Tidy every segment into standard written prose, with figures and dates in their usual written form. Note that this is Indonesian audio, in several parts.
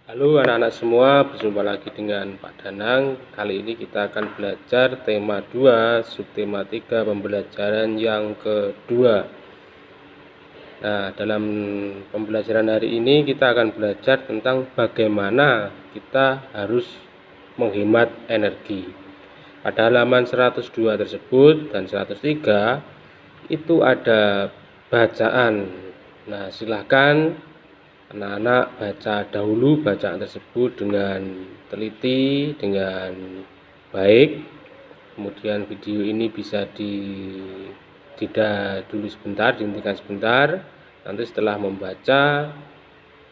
Halo anak-anak semua, berjumpa lagi dengan Pak Danang. Kali ini kita akan belajar tema 2, subtema 3, pembelajaran yang kedua. Nah, dalam pembelajaran hari ini kita akan belajar tentang bagaimana kita harus menghemat energi. Pada halaman 102 tersebut dan 103 itu ada bacaan. Nah, silahkan anak-anak baca dahulu bacaan tersebut dengan teliti, dengan baik. Kemudian video ini bisa tidak dulu sebentar, dihentikan sebentar. Nanti setelah membaca,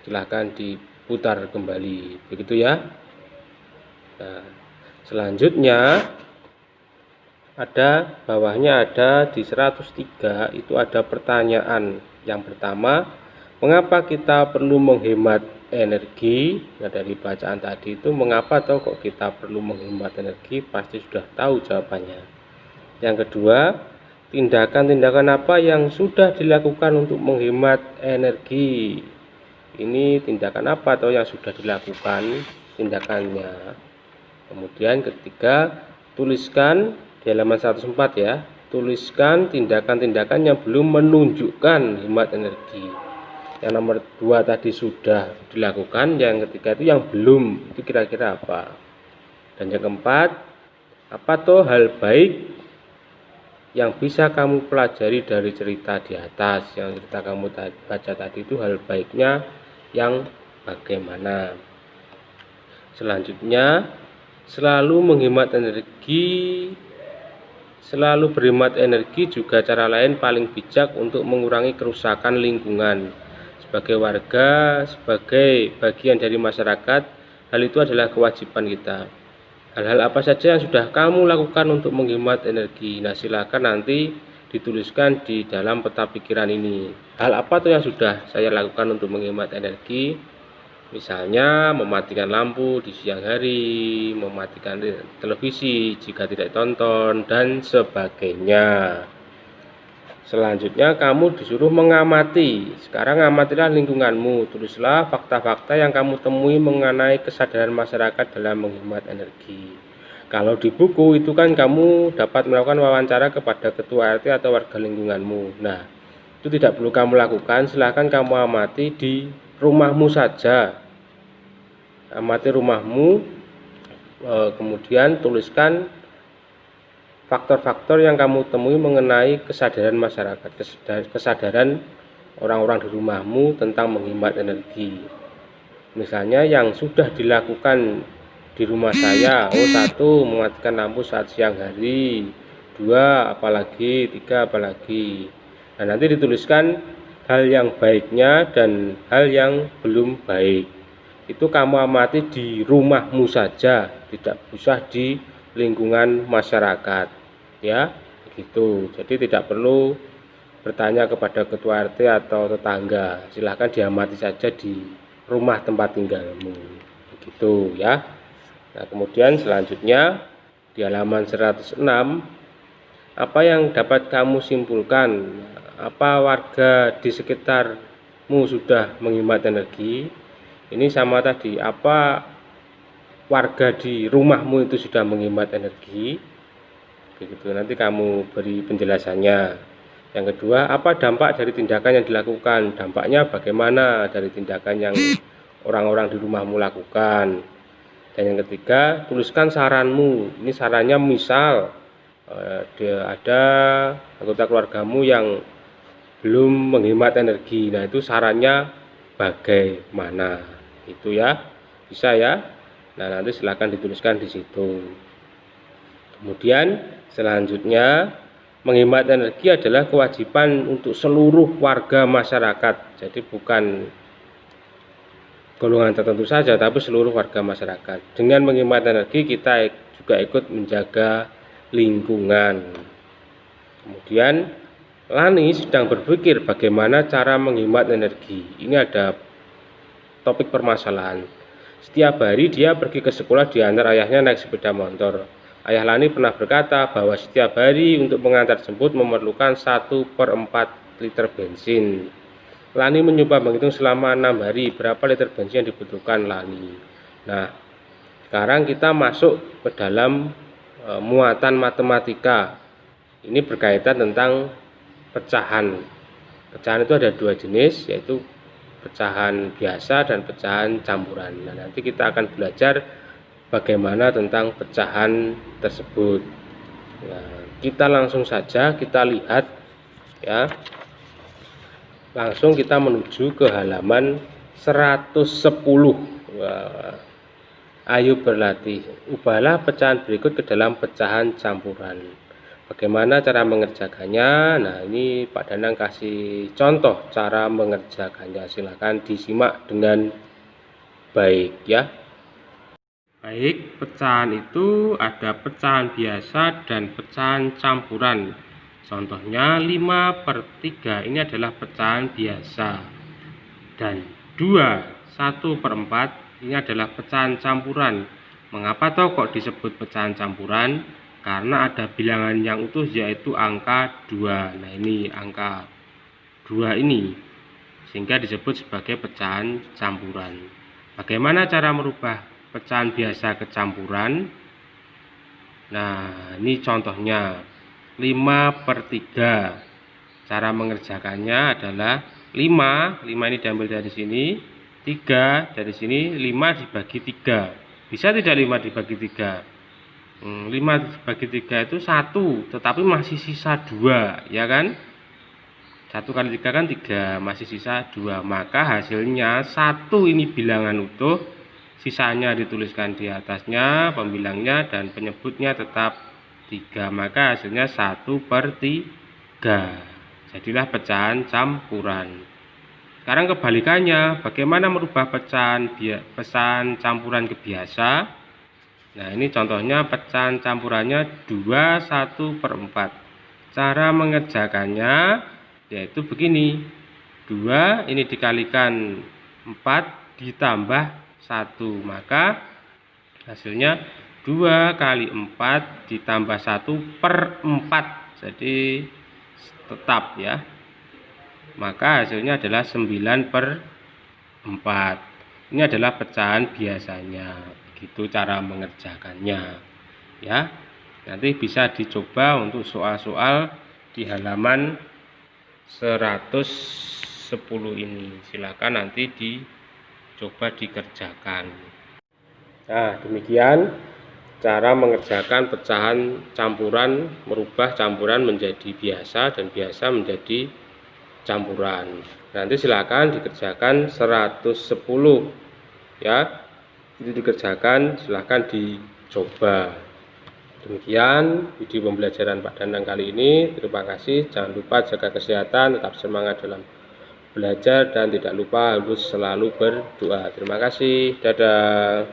silahkan diputar kembali. Begitu ya. Nah, selanjutnya bawahnya ada di 103 itu ada pertanyaan. Yang pertama, mengapa kita perlu menghemat energi? Nah, dari bacaan tadi itu mengapa kok kita perlu menghemat energi, pasti sudah tahu jawabannya. Yang kedua, tindakan-tindakan apa yang sudah dilakukan untuk menghemat energi? Ini tindakan apa yang sudah dilakukan tindakannya. Kemudian ketiga, tuliskan di halaman 104 ya, tuliskan tindakan-tindakan yang belum menunjukkan hemat energi. Yang nomor 2 tadi sudah dilakukan, yang ketiga itu yang belum, itu kira-kira apa. Dan yang keempat, apa hal baik yang bisa kamu pelajari dari cerita di atas. Yang cerita kamu baca tadi itu hal baiknya yang bagaimana. Selanjutnya, selalu menghemat energi, selalu berhemat energi juga cara lain paling bijak untuk mengurangi kerusakan lingkungan. Sebagai warga, sebagai bagian dari masyarakat, hal itu adalah kewajiban kita. Hal-hal apa saja yang sudah kamu lakukan untuk menghemat energi? Nah, silakan nanti dituliskan di dalam peta pikiran ini. Hal apa yang sudah saya lakukan untuk menghemat energi? Misalnya mematikan lampu di siang hari, mematikan televisi jika tidak tonton, dan sebagainya. Selanjutnya kamu disuruh mengamati. Sekarang amatilah lingkunganmu. Tulislah fakta-fakta yang kamu temui mengenai kesadaran masyarakat dalam menghemat energi. Kalau di buku itu kan kamu dapat melakukan wawancara kepada ketua RT atau warga lingkunganmu. Nah, itu tidak perlu kamu lakukan. Silahkan kamu amati di rumahmu saja. Amati rumahmu, kemudian tuliskan faktor-faktor yang kamu temui mengenai kesadaran masyarakat, kesadaran orang-orang di rumahmu tentang menghemat energi. Misalnya yang sudah dilakukan di rumah saya, 1, mematikan lampu saat siang hari, 2, apalagi, 3, apalagi. Nah, nanti dituliskan hal yang baiknya dan hal yang belum baik. Itu kamu amati di rumahmu saja, tidak usah di lingkungan masyarakat ya, begitu. Jadi tidak perlu bertanya kepada ketua RT atau tetangga, silahkan diamati saja di rumah tempat tinggalmu, begitu ya. Nah, kemudian selanjutnya di halaman 106, apa yang dapat kamu simpulkan? Apa warga di sekitarmu sudah menghemat energi? Ini sama tadi, apa warga di rumahmu itu sudah menghemat energi? Begitu, nanti kamu beri penjelasannya. Yang kedua, apa dampak dari tindakan yang dilakukan? Dampaknya bagaimana dari tindakan yang orang-orang di rumahmu lakukan? Dan yang ketiga, tuliskan saranmu. Ini sarannya misal ada anggota keluargamu yang belum menghemat energi. Nah, itu sarannya bagaimana? Itu ya, bisa ya. Nah, nanti silahkan dituliskan di situ. Kemudian selanjutnya, menghemat energi adalah kewajiban untuk seluruh warga masyarakat. Jadi bukan golongan tertentu saja, tapi seluruh warga masyarakat. Dengan menghemat energi kita juga ikut menjaga lingkungan. Kemudian Lani sedang berpikir bagaimana cara menghemat energi. Ini ada topik permasalahan. Setiap hari dia pergi ke sekolah diantar ayahnya naik sepeda motor. Ayah Lani pernah berkata bahwa setiap hari untuk mengantar jemput memerlukan 1/4 liter bensin. Lani mencoba menghitung selama 6 hari berapa liter bensin yang dibutuhkan Lani. Nah, sekarang kita masuk ke dalam muatan matematika. Ini berkaitan tentang pecahan. Pecahan itu ada 2 jenis, yaitu pecahan biasa dan pecahan campuran. Nah, nanti kita akan belajar bagaimana tentang pecahan tersebut. Nah, kita langsung saja kita lihat ya. Langsung kita menuju ke halaman 110. Wah, ayo berlatih. Ubahlah pecahan berikut ke dalam pecahan campuran. Bagaimana cara mengerjakannya? Nah, ini Pak Danang kasih contoh cara mengerjakannya. Silakan disimak dengan baik ya. Baik, pecahan itu ada pecahan biasa dan pecahan campuran. Contohnya 5/3 ini adalah pecahan biasa. Dan 1/4 ini adalah pecahan campuran. Mengapa toh kok disebut pecahan campuran? Karena ada bilangan yang utuh yaitu angka 2. Nah, ini angka 2 ini sehingga disebut sebagai pecahan campuran. Bagaimana cara merubah pecahan biasa ke campuran? Nah, ini contohnya 5/3. Cara mengerjakannya adalah 5 ini diambil dari sini, 3 dari sini, 5 dibagi 3. Bisa tidak 5 dibagi 3? 5 dibagi 3 itu 1, tetapi masih sisa 2, ya kan? 1 kali 3 kan 3, masih sisa 2. Maka hasilnya 1 ini bilangan utuh, sisanya dituliskan di atasnya, pembilangnya dan penyebutnya tetap 3. Maka hasilnya 1/3. Jadilah pecahan campuran. Sekarang kebalikannya, bagaimana merubah pecahan campuran ke biasa? Nah, ini contohnya pecahan campurannya 2/1/4. Cara mengerjakannya yaitu begini. 2 ini dikalikan 4 ditambah 1. Maka hasilnya 2 kali 4 ditambah 1/4. Jadi tetap ya. Maka hasilnya adalah 9/4. Ini adalah pecahan biasanya. Begitu cara mengerjakannya ya. Nanti bisa dicoba untuk soal-soal di halaman 110 ini. Silakan nanti dicoba dikerjakan. Nah, demikian cara mengerjakan pecahan campuran, merubah campuran menjadi biasa dan biasa menjadi campuran. Nanti silakan dikerjakan 110 ya. Itu dikerjakan, silahkan dicoba. Demikian video pembelajaran Pak Danang kali ini. Terima kasih. Jangan lupa jaga kesehatan, tetap semangat dalam belajar dan tidak lupa harus selalu berdoa. Terima kasih. Dadah.